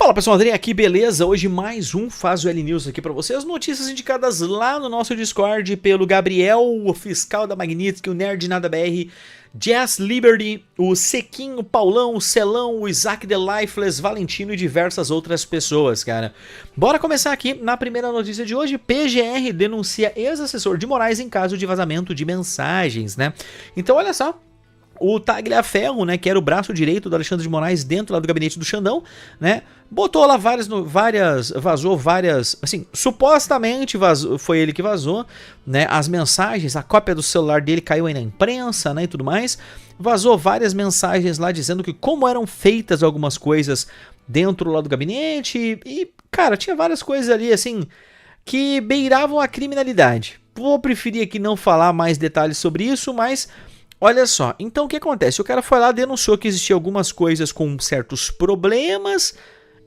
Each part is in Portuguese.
Fala pessoal, André aqui, beleza? Hoje mais um Faz o L News aqui pra vocês. Notícias indicadas lá no nosso Discord pelo Gabriel, o fiscal da Magnitsky, o Nerd Nada BR, Jazz Liberty, o Sequinho, o Paulão, o Celão, o Isaac The Lifeless, Valentino e diversas outras pessoas, cara. Bora começar aqui na primeira notícia de hoje. PGR denuncia ex-assessor de Moraes em caso de vazamento de mensagens, né? Então olha só. O Tagliaferro, né, que era o braço direito do Alexandre de Moraes dentro lá do gabinete do Xandão, né, botou lá vazou várias, assim, supostamente foi ele que vazou, né, as mensagens, a cópia do celular dele caiu aí na imprensa, né, e tudo mais, vazou várias mensagens lá dizendo que como eram feitas algumas coisas dentro lá do gabinete e, cara, tinha várias coisas ali, assim, que beiravam a criminalidade. Vou preferir aqui não falar mais detalhes sobre isso, mas... olha só, então o que acontece? O cara foi lá, denunciou que existiam algumas coisas com certos problemas.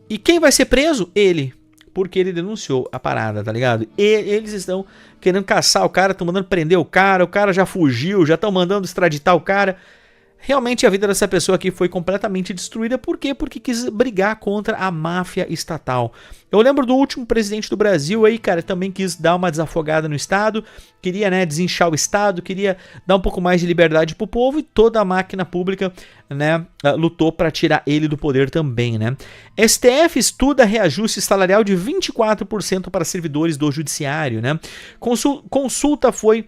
E quem vai ser preso? Ele. Porque ele denunciou a parada, tá ligado? E eles estão querendo caçar o cara, estão mandando prender o cara já fugiu, já estão mandando extraditar o cara. Realmente a vida dessa pessoa aqui foi completamente destruída. Por quê? Porque quis brigar contra a máfia estatal. Eu lembro do último presidente do Brasil aí, cara, também quis dar uma desafogada no Estado. Queria, né, desinchar o Estado, queria dar um pouco mais de liberdade pro povo. E toda a máquina pública, né, lutou para tirar ele do poder também, né. STF estuda reajuste salarial de 24% para servidores do judiciário, né. Consulta foi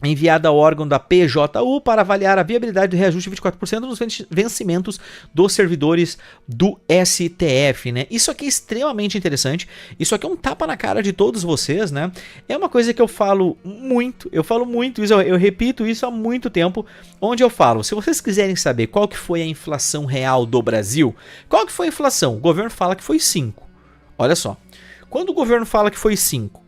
enviada ao órgão da PJU para avaliar a viabilidade do reajuste de 24% nos vencimentos dos servidores do STF, né? Isso aqui é extremamente interessante, isso aqui é um tapa na cara de todos vocês, né? É uma coisa que eu falo muito isso, eu repito isso há muito tempo, onde eu falo, se vocês quiserem saber qual que foi a inflação real do Brasil, qual que foi a inflação? O governo fala que foi 5, olha só, quando o governo fala que foi 5,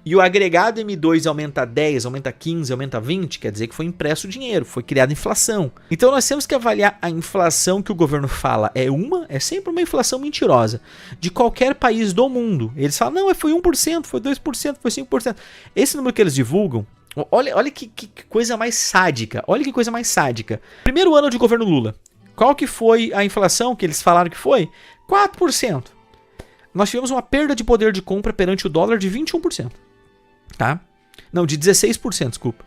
e o agregado M2 aumenta 10, aumenta 15, aumenta 20, quer dizer que foi impresso dinheiro, foi criada inflação. Então nós temos que avaliar a inflação que o governo fala é sempre uma inflação mentirosa, de qualquer país do mundo. Eles falam, não, foi 1%, foi 2%, foi 5%. Esse número que eles divulgam, olha que coisa mais sádica, olha que coisa mais sádica. Primeiro ano de governo Lula, qual que foi a inflação que eles falaram que foi? 4%. Nós tivemos uma perda de poder de compra perante o dólar de 21%. Tá? Não, de 16%, desculpa.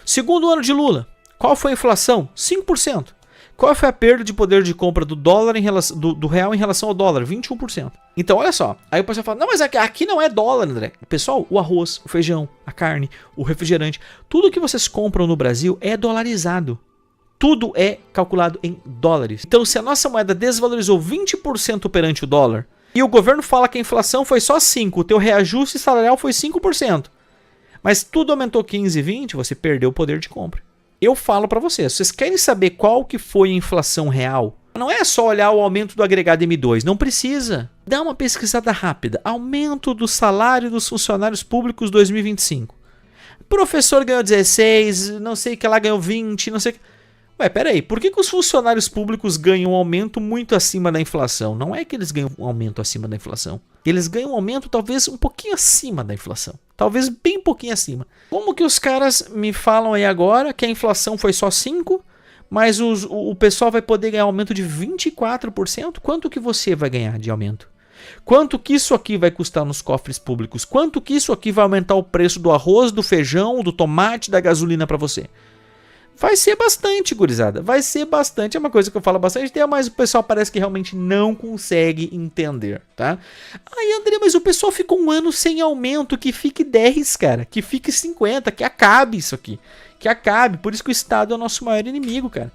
Segundo ano de Lula, qual foi a inflação? 5%. Qual foi a perda de poder de compra do dólar do real em relação ao dólar? 21%. Então, olha só. Aí o pessoal fala, não, mas aqui não é dólar, André. Pessoal, o arroz, o feijão, a carne, o refrigerante, tudo que vocês compram no Brasil é dolarizado. Tudo é calculado em dólares. Então, se a nossa moeda desvalorizou 20% perante o dólar, e o governo fala que a inflação foi só 5%, o teu reajuste salarial foi 5%, mas tudo aumentou 15, 20, você perdeu o poder de compra. Eu falo para vocês querem saber qual que foi a inflação real? Não é só olhar o aumento do agregado M2, não precisa. Dá uma pesquisada rápida. Aumento do salário dos funcionários públicos 2025. Professor ganhou 16, não sei que lá ganhou 20, não sei que... Ué, peraí, por que os funcionários públicos ganham um aumento muito acima da inflação? Não é que eles ganham um aumento acima da inflação. Eles ganham um aumento talvez um pouquinho acima da inflação. Talvez bem pouquinho acima. Como que os caras me falam aí agora que a inflação foi só 5%, mas o pessoal vai poder ganhar um aumento de 24%? Quanto que você vai ganhar de aumento? Quanto que isso aqui vai custar nos cofres públicos? Quanto que isso aqui vai aumentar o preço do arroz, do feijão, do tomate, da gasolina para você? Vai ser bastante, gurizada. Vai ser bastante. É uma coisa que eu falo bastante, mas o pessoal parece que realmente não consegue entender, tá? Aí, André, mas o pessoal fica um ano sem aumento, que fique 10, cara. Que fique 50, que acabe isso aqui. Que acabe. Por isso que o Estado é o nosso maior inimigo, cara.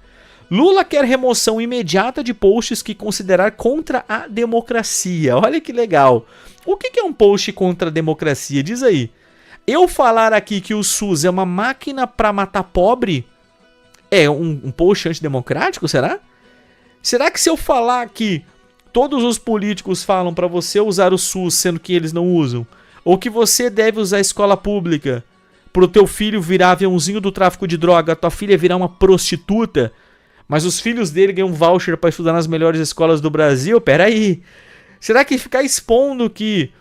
Lula quer remoção imediata de posts que considerar contra a democracia. Olha que legal. O que é um post contra a democracia? Diz aí. Eu falar aqui que o SUS é uma máquina para matar pobre... é um post antidemocrático, será? Será que se eu falar que todos os políticos falam para você usar o SUS, sendo que eles não usam, ou que você deve usar a escola pública pro teu filho virar aviãozinho do tráfico de droga, a tua filha virar uma prostituta, mas os filhos dele ganham um voucher para estudar nas melhores escolas do Brasil? Peraí. Será que ficar expondo que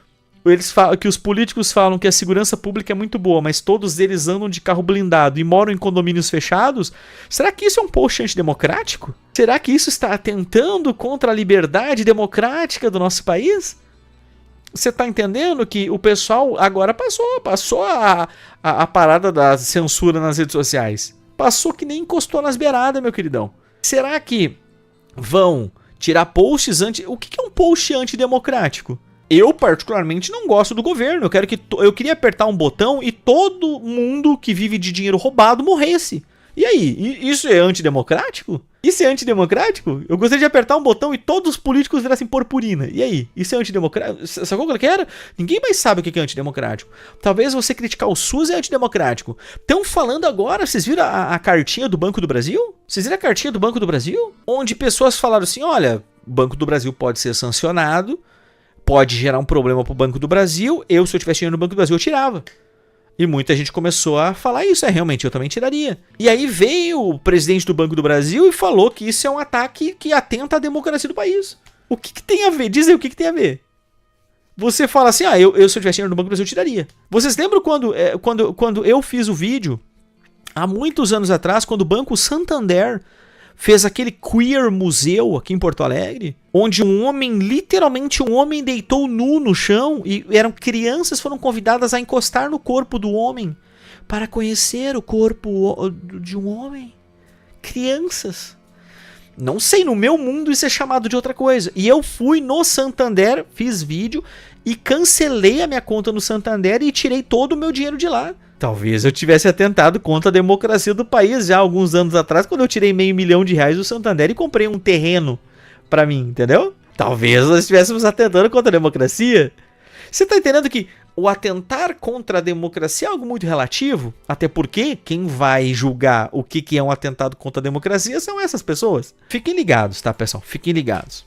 eles falam que os políticos falam que a segurança pública é muito boa, mas todos eles andam de carro blindado e moram em condomínios fechados, será que isso é um post antidemocrático? Será que isso está atentando contra a liberdade democrática do nosso país? Você tá entendendo que o pessoal agora passou a parada da censura nas redes sociais. Passou que nem encostou nas beiradas, meu queridão. Será que vão tirar posts O que é um post antidemocrático? Eu, particularmente, não gosto do governo. Eu queria apertar um botão e todo mundo que vive de dinheiro roubado morresse. E aí? Isso é antidemocrático? Isso é antidemocrático? Eu gostaria de apertar um botão e todos os políticos virassem purpurina. E aí? Isso é antidemocrático? Sacou o que era? Ninguém mais sabe o que é antidemocrático. Talvez você criticar o SUS é antidemocrático. Estão falando agora, vocês viram a cartinha do Banco do Brasil? Vocês viram a cartinha do Banco do Brasil? Onde pessoas falaram assim, olha, o Banco do Brasil pode ser sancionado, pode gerar um problema pro Banco do Brasil, se eu tivesse dinheiro no Banco do Brasil, eu tirava. E muita gente começou a falar isso, realmente, eu também tiraria. E aí veio o presidente do Banco do Brasil e falou que isso é um ataque que atenta à democracia do país. O que tem a ver? Diz aí o que tem a ver. Você fala assim, se eu tivesse dinheiro no Banco do Brasil, eu tiraria. Vocês lembram quando eu fiz o vídeo, há muitos anos atrás, quando o Banco Santander fez aquele queer museu aqui em Porto Alegre, onde literalmente um homem deitou nu no chão e crianças foram convidadas a encostar no corpo do homem para conhecer o corpo de um homem. Crianças. Não sei, no meu mundo isso é chamado de outra coisa. E eu fui no Santander, fiz vídeo e cancelei a minha conta no Santander e tirei todo o meu dinheiro de lá. Talvez eu tivesse atentado contra a democracia do país já alguns anos atrás, quando eu tirei R$500 mil do Santander e comprei um terreno pra mim, entendeu? Talvez nós estivéssemos atentando contra a democracia. Você tá entendendo que o atentar contra a democracia é algo muito relativo? Até porque quem vai julgar o que é um atentado contra a democracia são essas pessoas. Fiquem ligados, tá, pessoal? Fiquem ligados.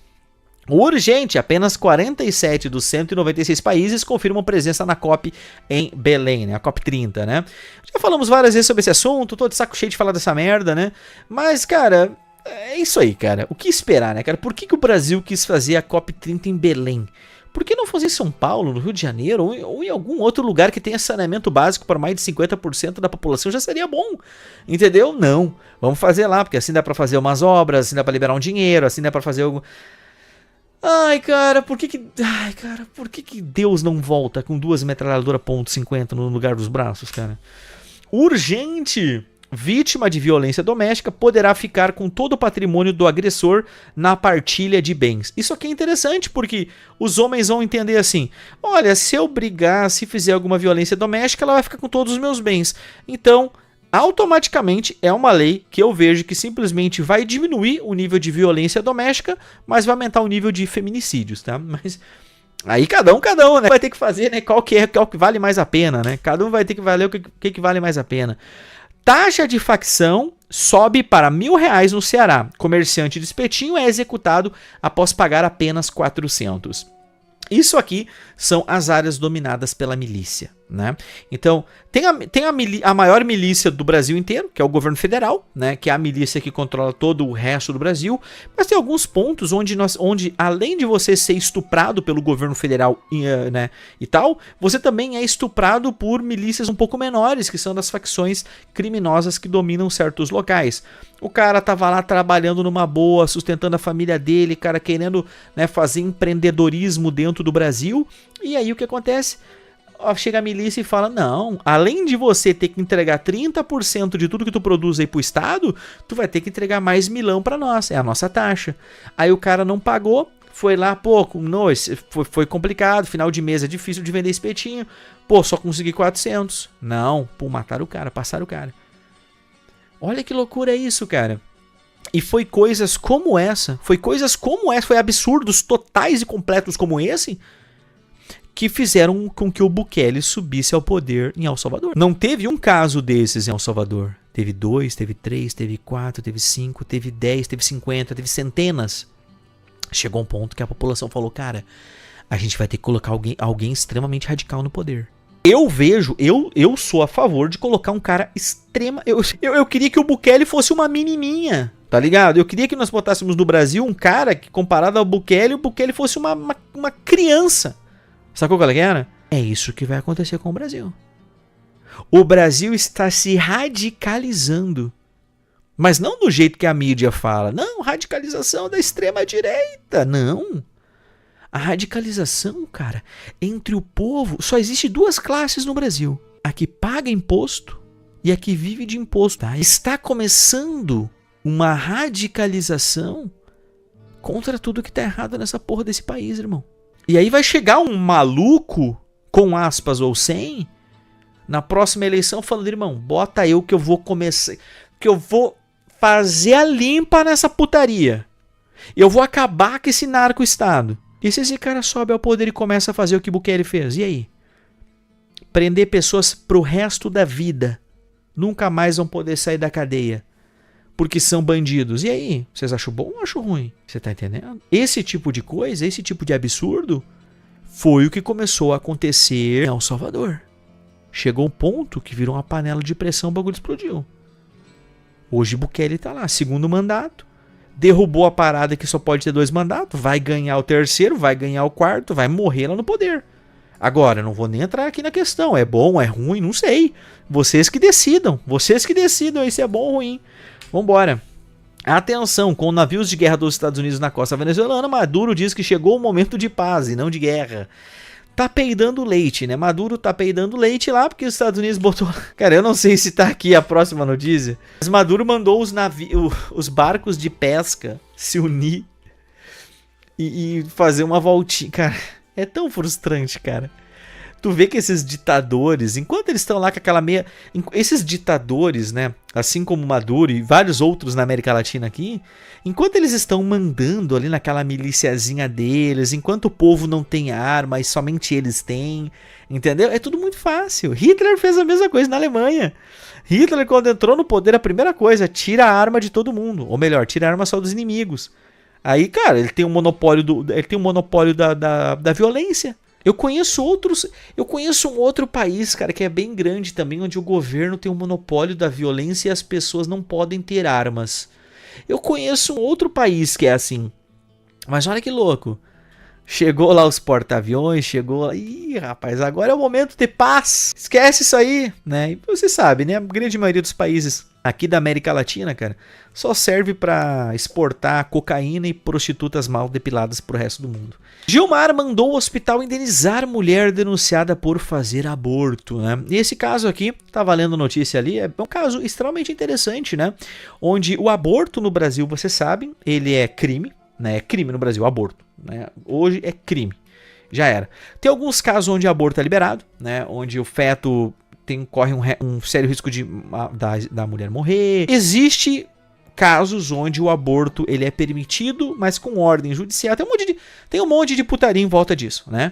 Urgente, apenas 47 dos 196 países confirmam presença na COP em Belém, né? A COP 30, né? Já falamos várias vezes sobre esse assunto, tô de saco cheio de falar dessa merda, né? Mas, cara, é isso aí, cara. O que esperar, né, cara? Por que o Brasil quis fazer a COP 30 em Belém? Por que não fazer em São Paulo, no Rio de Janeiro, ou em algum outro lugar que tenha saneamento básico para mais de 50% da população? Já seria bom, entendeu? Não, vamos fazer lá, porque assim dá para fazer umas obras, assim dá para liberar um dinheiro, assim dá para fazer algo... Ai, cara, por que Deus não volta com 2 metralhadoras .50 no lugar dos braços, cara? Urgente! Vítima de violência doméstica poderá ficar com todo o patrimônio do agressor na partilha de bens. Isso aqui é interessante porque os homens vão entender assim, olha, se eu brigar, se fizer alguma violência doméstica, ela vai ficar com todos os meus bens. Então, automaticamente é uma lei que eu vejo que simplesmente vai diminuir o nível de violência doméstica, mas vai aumentar o nível de feminicídios, tá? Mas aí cada um, né? Vai ter que fazer, né? Qual que vale mais a pena, né? Cada um vai ter que valer o que vale mais a pena. Taxa de facção sobe para R$1.000 no Ceará. Comerciante de espetinho é executado após pagar apenas 400. Isso aqui são as áreas dominadas pela milícia, né? Então, tem a maior milícia do Brasil inteiro, que é o governo federal, né? Que é a milícia que controla todo o resto do Brasil. Mas tem alguns pontos onde além de você ser estuprado pelo governo federal, né, e tal, você também é estuprado por milícias um pouco menores, que são das facções criminosas que dominam certos locais. O cara tava lá trabalhando numa boa, sustentando a família dele, cara querendo, né, fazer empreendedorismo dentro do Brasil. E aí o que acontece? Chega a milícia e fala, não, além de você ter que entregar 30% de tudo que tu produz aí pro Estado, tu vai ter que entregar mais milão pra nós, é a nossa taxa. Aí o cara não pagou, foi lá, pô, foi complicado, final de mês é difícil de vender espetinho, pô, só consegui 400. Não, pô, mataram o cara, passaram o cara. Olha que loucura isso, cara. E foi coisas como essa, foi absurdos totais e completos como esse, que fizeram com que o Bukele subisse ao poder em El Salvador. Não teve um caso desses em El Salvador. Teve 2, teve 3, teve 4, teve 5, teve 10, teve 50, teve centenas. Chegou um ponto que a população falou, cara, a gente vai ter que colocar alguém extremamente radical no poder. Eu sou a favor de colocar um cara extrema... Eu queria que o Bukele fosse uma menininha, tá ligado? Eu queria que nós botássemos no Brasil um cara que, comparado ao Bukele, o Bukele fosse uma criança, Sacou qual é que era? É isso que vai acontecer com o Brasil. O Brasil está se radicalizando. Mas não do jeito que a mídia fala. Não, radicalização da extrema-direita. Não. A radicalização, cara, entre o povo... Só existe duas classes no Brasil. A que paga imposto e a que vive de imposto. Tá? Está começando uma radicalização contra tudo que tá errado nessa porra desse país, irmão. E aí vai chegar um maluco, com aspas ou sem, na próxima eleição falando, irmão, bota eu que eu vou começar... Que eu vou fazer a limpa nessa putaria. Eu vou acabar com esse narco-estado. E se esse cara sobe ao poder e começa a fazer o que Bukele fez? E aí? Prender pessoas pro resto da vida. Nunca mais vão poder sair da cadeia. Porque são bandidos. E aí? Vocês acham bom ou acham ruim? Você tá entendendo? Esse tipo de coisa, esse tipo de absurdo, foi o que começou a acontecer em El Salvador. Chegou um ponto que virou uma panela de pressão, o bagulho explodiu. Hoje Bukele tá lá, segundo mandato. Derrubou a parada que só pode ter 2 mandatos. Vai ganhar o terceiro, vai ganhar o quarto, vai morrer lá no poder. Agora, não vou nem entrar aqui na questão. É bom, é ruim, não sei. Vocês que decidam. Vocês que decidam aí se é bom ou ruim. Vambora. Atenção, com navios de guerra dos Estados Unidos na costa venezuelana, Maduro diz que chegou o momento de paz e não de guerra. Tá peidando leite, né? Maduro tá peidando leite lá porque os Estados Unidos botou... Cara, eu não sei se tá aqui a próxima notícia. Mas Maduro mandou os barcos de pesca se unir e fazer uma voltinha. Cara, é tão frustrante, cara. Tu vê que esses ditadores, enquanto eles estão lá com aquela meia... Esses ditadores, né? Assim como Maduro e vários outros na América Latina aqui, enquanto eles estão mandando ali naquela miliciazinha deles, enquanto o povo não tem arma e somente eles têm, entendeu? É tudo muito fácil. Hitler fez a mesma coisa na Alemanha. Hitler, quando entrou no poder, a primeira coisa, tira a arma de todo mundo. Ou melhor, tira a arma só dos inimigos. Aí, cara, ele tem um monopólio, da violência. Eu conheço um outro país, cara, que é bem grande também, onde o governo tem um monopólio da violência e as pessoas não podem ter armas. Eu conheço um outro país que é assim. Mas olha que louco. Chegou lá os porta-aviões, chegou lá... Ih, rapaz, agora é o momento de paz. Esquece isso aí, né? E você sabe, né? A grande maioria dos países aqui da América Latina, cara, só serve pra exportar cocaína e prostitutas mal depiladas pro resto do mundo. Gilmar mandou o hospital indenizar mulher denunciada por fazer aborto, né? E esse caso aqui, tá valendo notícia ali, é um caso extremamente interessante, né? Onde o aborto no Brasil, você sabe, ele é crime, né? É crime no Brasil, aborto, né? Hoje é crime, já era. Tem alguns casos onde aborto é liberado, né? Onde o feto corre um sério risco da mulher morrer. Existe casos onde o aborto ele é permitido, mas com ordem judicial. Tem um monte de putaria em volta disso, né?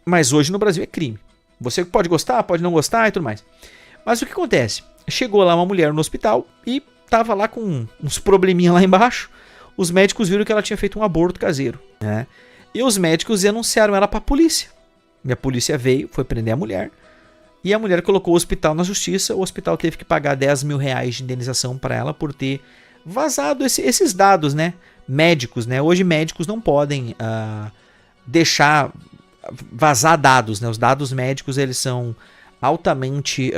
Mas hoje no Brasil é crime. Você pode gostar, pode não gostar e tudo mais. Mas o que acontece? Chegou lá uma mulher no hospital e tava lá com uns probleminha lá embaixo. Os médicos viram que ela tinha feito um aborto caseiro, né? E os médicos anunciaram ela pra polícia. E a polícia veio, foi prender a mulher. E a mulher colocou o hospital na justiça. O hospital teve que pagar 10 mil reais de indenização para ela por ter vazado esses dados, né? Médicos, né? Hoje médicos não podem deixar vazar dados, né? Os dados médicos eles são altamente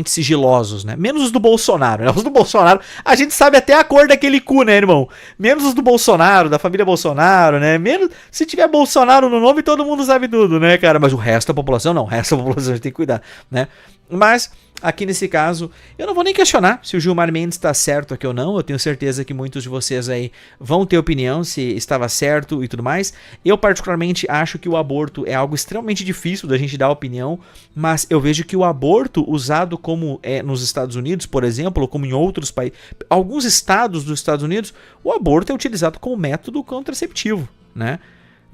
sigilosos, né? Menos os do Bolsonaro, né? Os do Bolsonaro, a gente sabe até a cor daquele cu, né, irmão? Menos os do Bolsonaro, da família Bolsonaro, né? Menos, se tiver Bolsonaro no nome, todo mundo sabe tudo, né, cara? Mas o resto da população, não. O resto da população a gente tem que cuidar, né? Mas, aqui nesse caso, eu não vou nem questionar se o Gilmar Mendes está certo aqui ou não. Eu tenho certeza que muitos de vocês aí vão ter opinião se estava certo e tudo mais. Eu particularmente acho que o aborto é algo extremamente difícil da gente dar opinião, mas eu vejo que o aborto usado como é nos Estados Unidos, por exemplo, ou como em outros países, alguns estados dos Estados Unidos, o aborto é utilizado como método contraceptivo, né?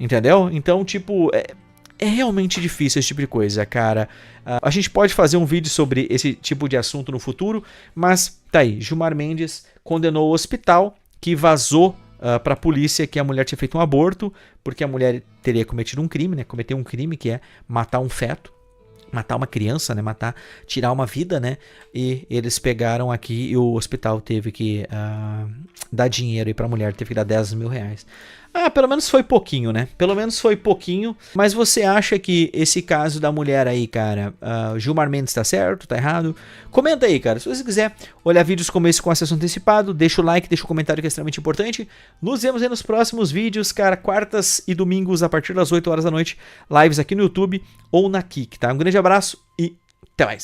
Entendeu? Então, tipo, é realmente difícil esse tipo de coisa, cara. A gente pode fazer um vídeo sobre esse tipo de assunto no futuro, mas tá aí, Gilmar Mendes condenou o hospital que vazou pra polícia que a mulher tinha feito um aborto, porque a mulher teria cometido um crime, né? Cometeu um crime que é matar um feto, matar uma criança, né? Tirar uma vida, né? E eles pegaram aqui e o hospital teve que dar dinheiro aí pra mulher, teve que dar 10 mil reais. Ah, pelo menos foi pouquinho, né? Pelo menos foi pouquinho. Mas você acha que esse caso da mulher aí, cara, Gilmar Mendes tá certo, tá errado? Comenta aí, cara. Se você quiser olhar vídeos como esse com acesso antecipado, deixa o like, deixa o comentário que é extremamente importante. Nos vemos aí nos próximos vídeos, cara. Quartas e domingos a partir das 8 horas da noite. Lives aqui no YouTube ou na Kik, tá? Um grande abraço e até mais.